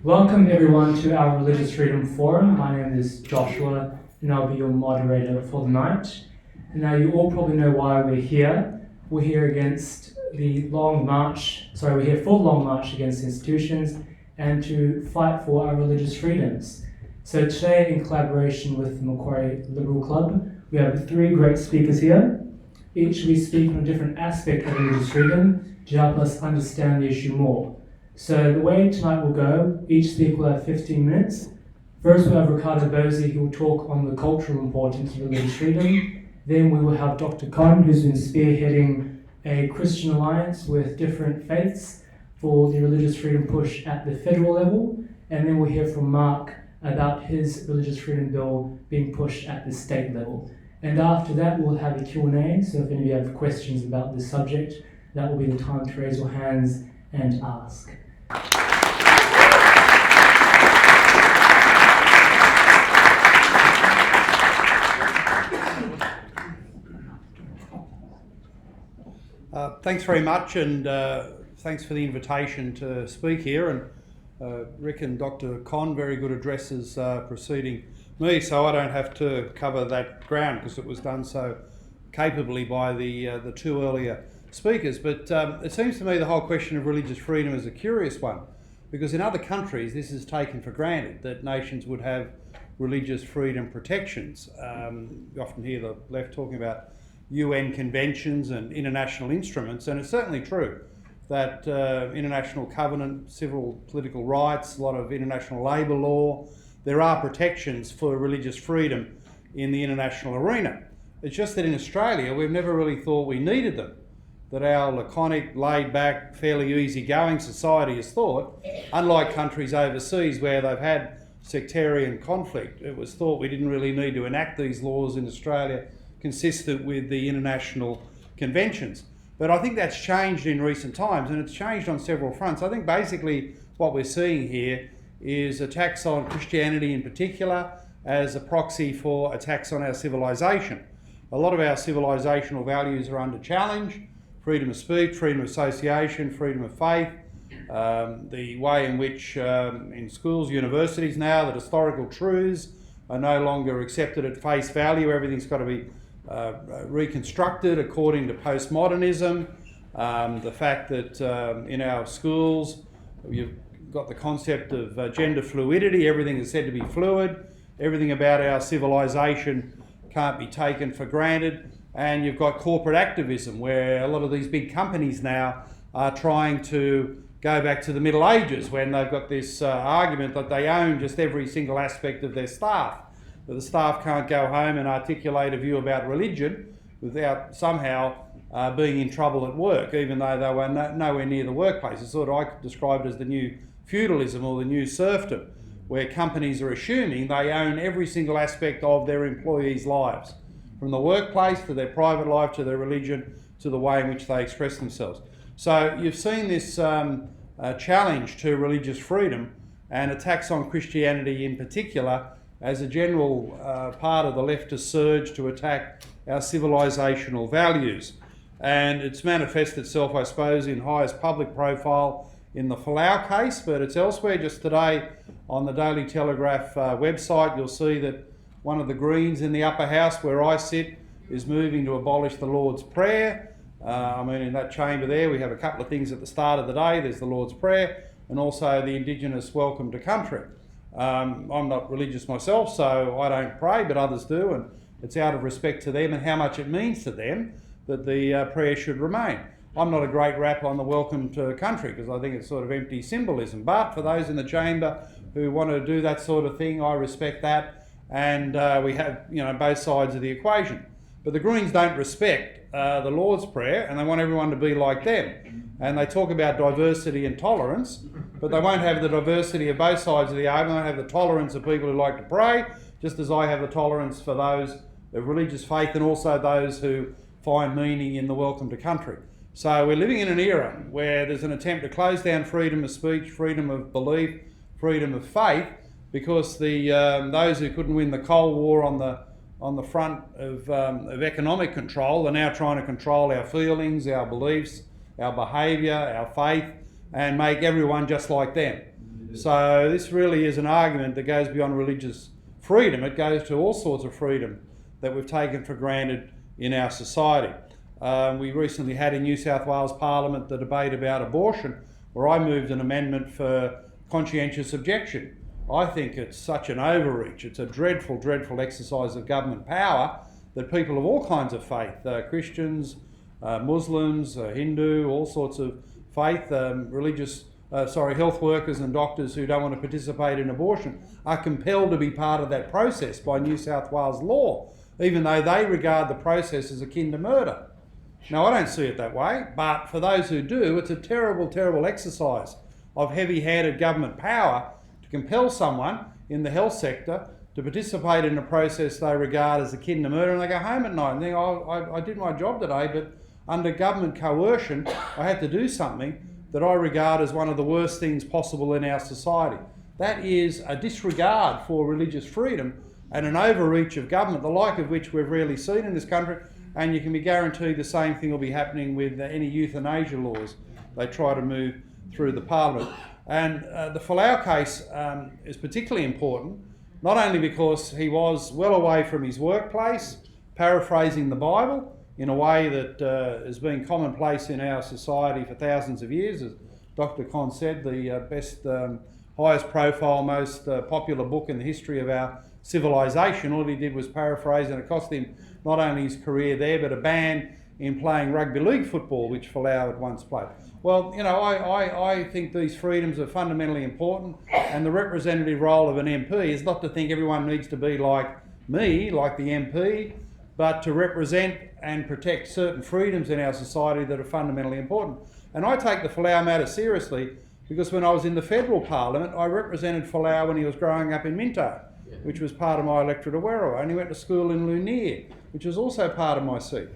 Welcome everyone to our Religious Freedom Forum. My name is Joshua and I'll be your moderator for the night. And now you all probably know why we're here. We're here against the long march, we're here for the long march against institutions and to fight for our religious freedoms. So today, in collaboration with the Maquarie Liberal Club, we have 3 great speakers here. Each will be speaking on a different aspect of religious freedom to help us understand the issue more. So the way tonight will go, each speaker will have 15 minutes. First we'll have Riccardo Bosi, who will talk on the cultural importance of religious freedom. Then we will have Dr. Con, who's been spearheading a Christian alliance with different faiths for the religious freedom push at the federal level. And then we'll hear from Mark about his religious freedom bill being pushed at the state level. And after that, we'll have a Q&A. So if any of you have questions about this subject, that will be the time to raise your hands and ask. Thanks very much, and thanks for the invitation to speak here. And Rick and Dr. Con, very good addresses preceding me, so I don't have to cover that ground because it was done so capably by the 2 earlier speakers. But it seems to me the whole question of religious freedom is a curious one, because in other countries this is taken for granted that nations would have religious freedom protections. You often hear the left talking about UN conventions and international instruments, and it's certainly true that international covenant, civil political rights, a lot of international labour law, there are protections for religious freedom in the international arena. It's just that in Australia we've never really thought we needed them, that our laconic, laid-back, fairly easy-going society has thought, unlike countries overseas where they've had sectarian conflict, it was thought we didn't really need to enact these laws in Australia consistent with the international conventions. But I think that's changed in recent times, and it's changed on several fronts. I think basically what we're seeing here is attacks on Christianity in particular as a proxy for attacks on our civilisation. A lot of our civilisational values are under challenge: freedom of speech, freedom of association, freedom of faith, the way in which in schools, universities now, that historical truths are no longer accepted at face value. Everything's got to be reconstructed according to postmodernism. The fact that in our schools you've got the concept of gender fluidity, everything is said to be fluid, everything about our civilisation can't be taken for granted, and you've got corporate activism where a lot of these big companies now are trying to go back to the Middle Ages when they've got this argument that they own just every single aspect of their staff. That the staff can't go home and articulate a view about religion without somehow being in trouble at work, even though they were nowhere near the workplace. It's sort of, I could describe it as the new feudalism or the new serfdom, where companies are assuming they own every single aspect of their employees' lives, from the workplace to their private life to their religion to the way in which they express themselves. So you've seen this challenge to religious freedom and attacks on Christianity in particular as a general part of the leftist surge to attack our civilisational values. And it's manifested itself, I suppose, in highest public profile in the Folau case, but it's elsewhere. Just today on the Daily Telegraph website, you'll see that one of the Greens in the upper house where I sit is moving to abolish the Lord's Prayer. In that chamber there we have a couple of things at the start of the day. There's the Lord's Prayer and also the Indigenous Welcome to Country. I'm not religious myself, so I don't pray, but others do, and it's out of respect to them and how much it means to them that the prayer should remain. I'm not a great rap on the Welcome to Country because I think it's sort of empty symbolism, but for those in the chamber who want to do that sort of thing, I respect that, and we have both sides of the equation. But the Greens don't respect the Lord's Prayer, and they want everyone to be like them. And they talk about diversity and tolerance, but they won't have the diversity of both sides of the argument. They won't have the tolerance of people who like to pray, just as I have the tolerance for those of religious faith and also those who find meaning in the Welcome to Country. So we're living in an era where there's an attempt to close down freedom of speech, freedom of belief, freedom of faith, because those who couldn't win the Cold War on the front of economic control are now trying to control our feelings, our beliefs, our behaviour, our faith, and make everyone just like them. So this really is an argument that goes beyond religious freedom. It goes to all sorts of freedom that we've taken for granted in our society. We recently had in New South Wales Parliament the debate about abortion, where I moved an amendment for conscientious objection. I think it's such an overreach. It's a dreadful, dreadful exercise of government power that people of all kinds of faith, Christians, Muslims, Hindu, all sorts of faith, health workers and doctors who don't want to participate in abortion are compelled to be part of that process by New South Wales law, even though they regard the process as akin to murder. Now, I don't see it that way, but for those who do, it's a terrible, terrible exercise of heavy-handed government power to compel someone in the health sector to participate in a process they regard as akin to murder, and they go home at night and think, I did my job today, but under government coercion, I had to do something that I regard as one of the worst things possible in our society. That is a disregard for religious freedom and an overreach of government, the like of which we've rarely seen in this country, and you can be guaranteed the same thing will be happening with any euthanasia laws they try to move through the Parliament. And the Folau case is particularly important, not only because he was well away from his workplace, paraphrasing the Bible in a way that has been commonplace in our society for thousands of years. As Dr. Con said, the best, highest profile, most popular book in the history of our civilisation. All he did was paraphrase, and it cost him not only his career there, but a ban in playing rugby league football, which Folau had once played. Well, you know, I think these freedoms are fundamentally important, and the representative role of an MP is not to think everyone needs to be like me, like the MP, but to represent and protect certain freedoms in our society that are fundamentally important. And I take the Folau matter seriously because when I was in the federal parliament, I represented Folau when he was growing up in Minto, which was part of my electorate of Werriwa, and he went to school in Lunier, which was also part of my seat.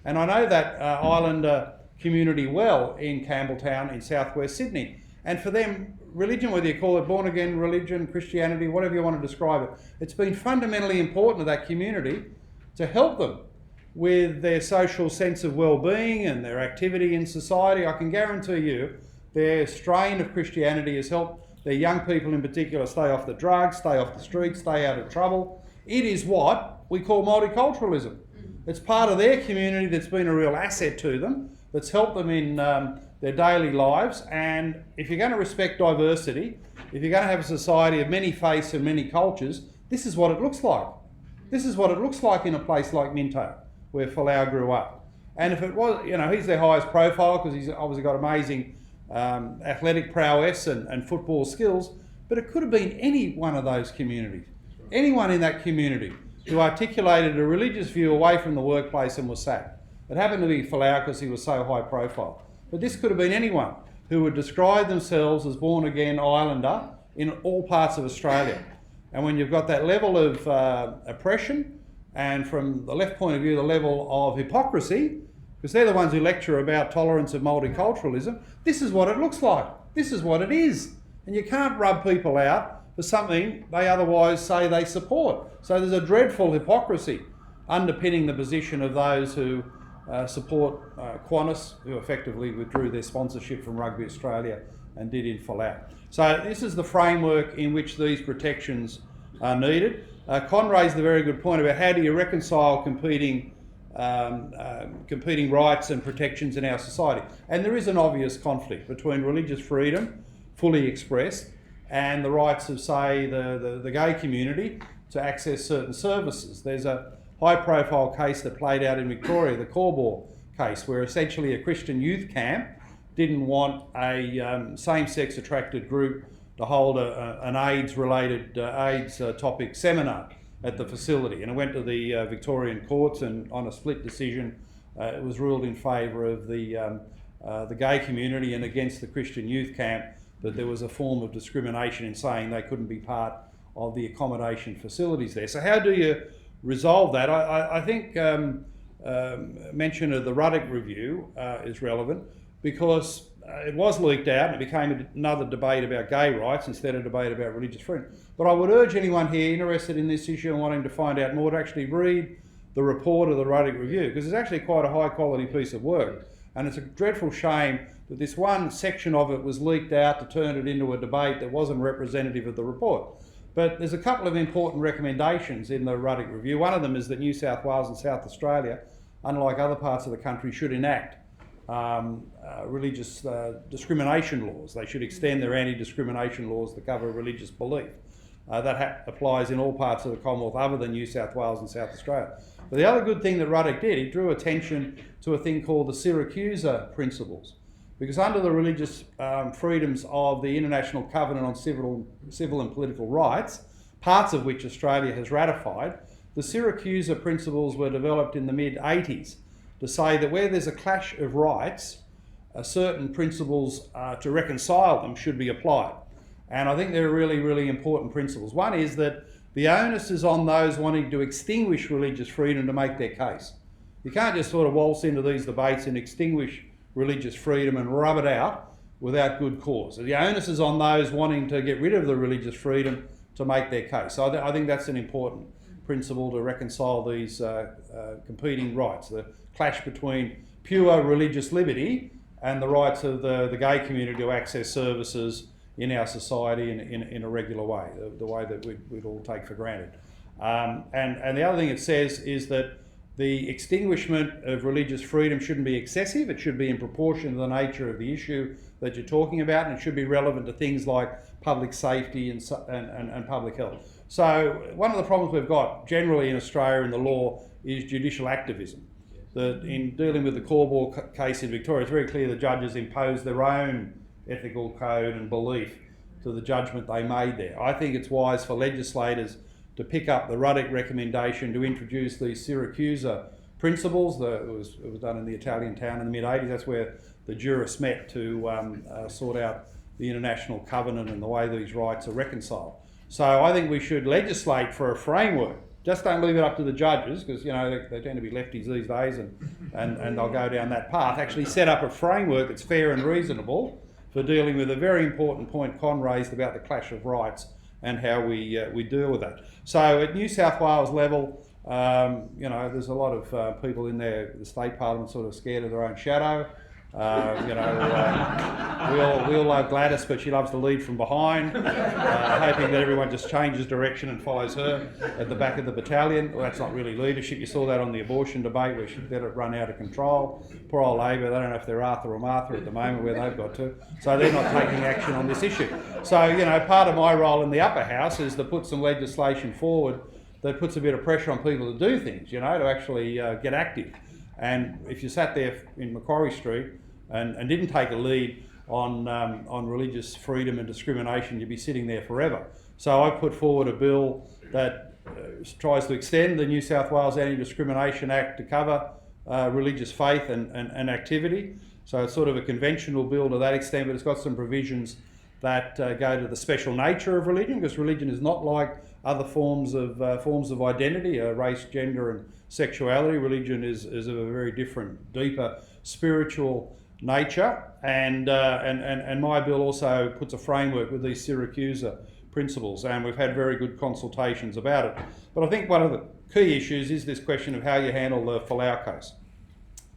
And I know that Islander community well in Campbelltown in southwest Sydney. And for them, religion, whether you call it born again religion, Christianity, whatever you want to describe it, it's been fundamentally important to that community to help them with their social sense of well-being and their activity in society. I can guarantee you their strain of Christianity has helped their young people in particular stay off the drugs, stay off the streets, stay out of trouble. It is what we call multiculturalism. It's part of their community that's been a real asset to them, that's helped them in their daily lives. And if you're going to respect diversity, if you're going to have a society of many faiths and many cultures, this is what it looks like. This is what it looks like in a place like Minto, where Folau grew up. And if it was, you know, he's their highest profile because he's obviously got amazing athletic prowess and football skills, but it could have been any one of those communities, anyone in that community who articulated a religious view away from the workplace and was sacked. It happened to be Folau because he was so high profile. But this could have been anyone who would describe themselves as born again Islander in all parts of Australia. And when you've got that level of oppression, and from the left point of view, the level of hypocrisy, because they're the ones who lecture about tolerance of multiculturalism, this is what it looks like. This is what it is. And you can't rub people out for something they otherwise say they support. So there's a dreadful hypocrisy underpinning the position of those who support Qantas, who effectively withdrew their sponsorship from Rugby Australia and did in Folau. So this is the framework in which these protections are needed. Con raised a very good point about how do you reconcile competing rights and protections in our society. And there is an obvious conflict between religious freedom, fully expressed, and the rights of, say, the gay community to access certain services. There's a high-profile case that played out in Victoria, the Corbo case, where essentially a Christian youth camp didn't want a same-sex attracted group to hold an AIDS-related AIDS topic seminar at the facility. And it went to the Victorian courts, and on a split decision, it was ruled in favour of the gay community and against the Christian youth camp, that there was a form of discrimination in saying they couldn't be part of the accommodation facilities there. So how do you resolve that? I think mention of the Ruddock Review is relevant, because it was leaked out and it became another debate about gay rights instead of a debate about religious freedom. But I would urge anyone here interested in this issue and wanting to find out more to actually read the report of the Ruddock Review, because it's actually quite a high quality piece of work. And it's a dreadful shame that this one section of it was leaked out to turn it into a debate that wasn't representative of the report. But there's a couple of important recommendations in the Ruddock Review. One of them is that New South Wales and South Australia, unlike other parts of the country, should enact religious discrimination laws. They should extend their anti-discrimination laws to cover religious belief. That applies in all parts of the Commonwealth other than New South Wales and South Australia. But the other good thing that Ruddock did, he drew attention to a thing called the Syracuse Principles. Because under the religious freedoms of the International Covenant on Civil and Political Rights, parts of which Australia has ratified, the Syracuse Principles were developed in the mid-80s to say that where there's a clash of rights, certain principles to reconcile them should be applied. And I think they're really, really important principles. One is that the onus is on those wanting to extinguish religious freedom to make their case. You can't just sort of waltz into these debates and extinguish religious freedom and rub it out without good cause. The onus is on those wanting to get rid of the religious freedom to make their case. So I think that's an important principle to reconcile these competing rights, the clash between pure religious liberty and the rights of the gay community to access services in our society in a regular way, the way that we'd all take for granted. And the other thing it says is that the extinguishment of religious freedom shouldn't be excessive. It should be in proportion to the nature of the issue that you're talking about, and it should be relevant to things like public safety and public health. So one of the problems we've got generally in Australia in the law is judicial activism. That in dealing with the Corbo case in Victoria, it's very clear the judges imposed their own ethical code and belief to the judgment they made there. I think it's wise for legislators to pick up the Ruddock recommendation to introduce these Syracuse principles. It was done in the Italian town in the mid-80s. That's where the jurists met to sort out the international covenant and the way these rights are reconciled. So I think we should legislate for a framework. Just don't leave it up to the judges, because they tend to be lefties these days and they'll go down that path. Actually set up a framework that's fair and reasonable for dealing with a very important point Con raised about the clash of rights and how we deal with that. So at New South Wales level, there's a lot of people in there, the state parliament sort of scared of their own shadow. We all love Gladys, but she loves to lead from behind, hoping that everyone just changes direction and follows her at the back of the battalion. Well, that's not really leadership. You saw that on the abortion debate where she let it run out of control. Poor old Labor, they don't know if they're Arthur or Martha at the moment where they've got to. So they're not taking action on this issue. So, part of my role in the upper house is to put some legislation forward that puts a bit of pressure on people to do things, to actually get active. And if you sat there in Macquarie Street and didn't take a lead on religious freedom and discrimination, you'd be sitting there forever. So I put forward a bill that tries to extend the New South Wales Anti-Discrimination Act to cover religious faith and activity. So it's sort of a conventional bill to that extent, but it's got some provisions that go to the special nature of religion, because religion is not like other forms of identity, race, gender and sexuality. Religion is of a very different, deeper spiritual nature, and my bill also puts a framework with these Syracuse principles, and we've had very good consultations about it. But I think one of the key issues is this question of how you handle the Folau case.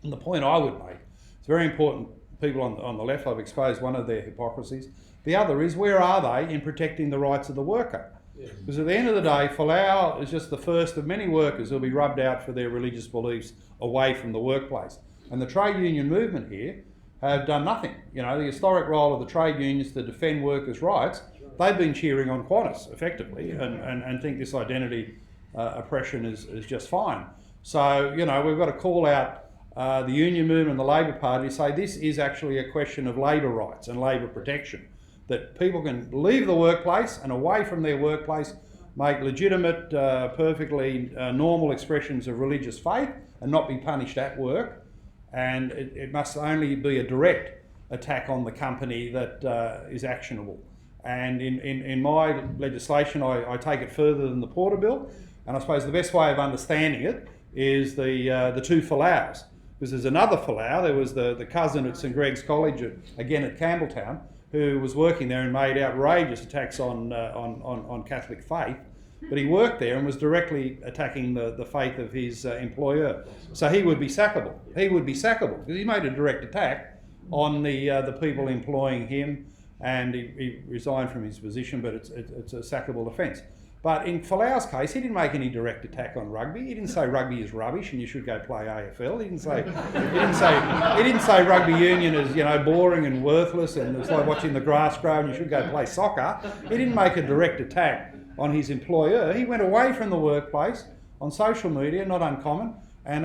And the point I would make, it's very important, people on the left, I've exposed one of their hypocrisies. The other is, where are they in protecting the rights of the worker? Because at the end of the day, Folau is just the first of many workers who'll be rubbed out for their religious beliefs away from the workplace. And the trade union movement here have done nothing. The historic role of the trade unions to defend workers' rights, they've been cheering on Qantas, effectively, and think this identity oppression is just fine. So, we've got to call out the union movement and the Labor Party to say this is actually a question of labour rights and labour protection, that people can leave the workplace and away from their workplace make legitimate, perfectly normal expressions of religious faith and not be punished at work. And it must only be a direct attack on the company that is actionable. And in my legislation, I take it further than the Porter Bill, and I suppose the best way of understanding it is the two Falaus. Because there's another Falau, there was the cousin at St Greg's College, again at Campbelltown, who was working there and made outrageous attacks on Catholic faith, but he worked there and was directly attacking the faith of his employer. So he would be sackable. He would be sackable because he made a direct attack on the people employing him, and he resigned from his position, but it's a sackable offence. But in Folau's case, he didn't make any direct attack on rugby. He didn't say rugby is rubbish and you should go play AFL. He didn't say rugby union is boring and worthless and it's like watching the grass grow and you should go play soccer. He didn't make a direct attack on his employer. He went away from the workplace on social media, not uncommon, and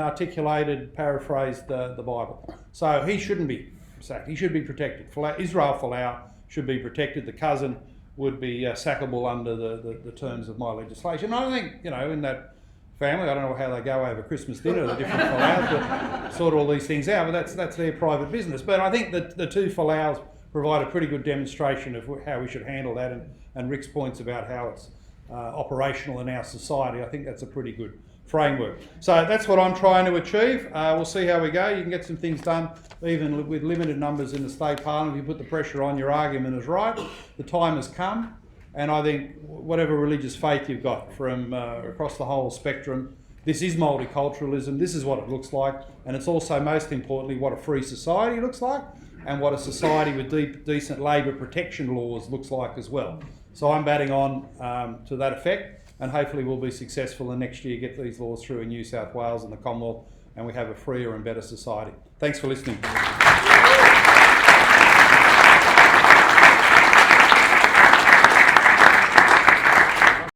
paraphrased the Bible. So he shouldn't be sacked. He should be protected. Israel Folau should be protected. The cousin would be sackable under the terms of my legislation. And I think, in that family, I don't know how they go over Christmas dinner, the different Folaus, but sort all these things out, but that's their private business. But I think that the two Folaus provide a pretty good demonstration of how we should handle that, and Rick's points about how it's operational in our society, I think that's a pretty good framework. So that's what I'm trying to achieve. We'll see how we go. You can get some things done even with limited numbers in the state parliament. If you put the pressure on, your argument is right. The time has come, and I think whatever religious faith you've got from across the whole spectrum, this is multiculturalism. This is what it looks like, and it's also most importantly what a free society looks like, and what a society with decent labour protection laws looks like as well. So I'm batting on to that effect. And hopefully we'll be successful and next year get these laws through in New South Wales and the Commonwealth, and we have a freer and better society. Thanks for listening.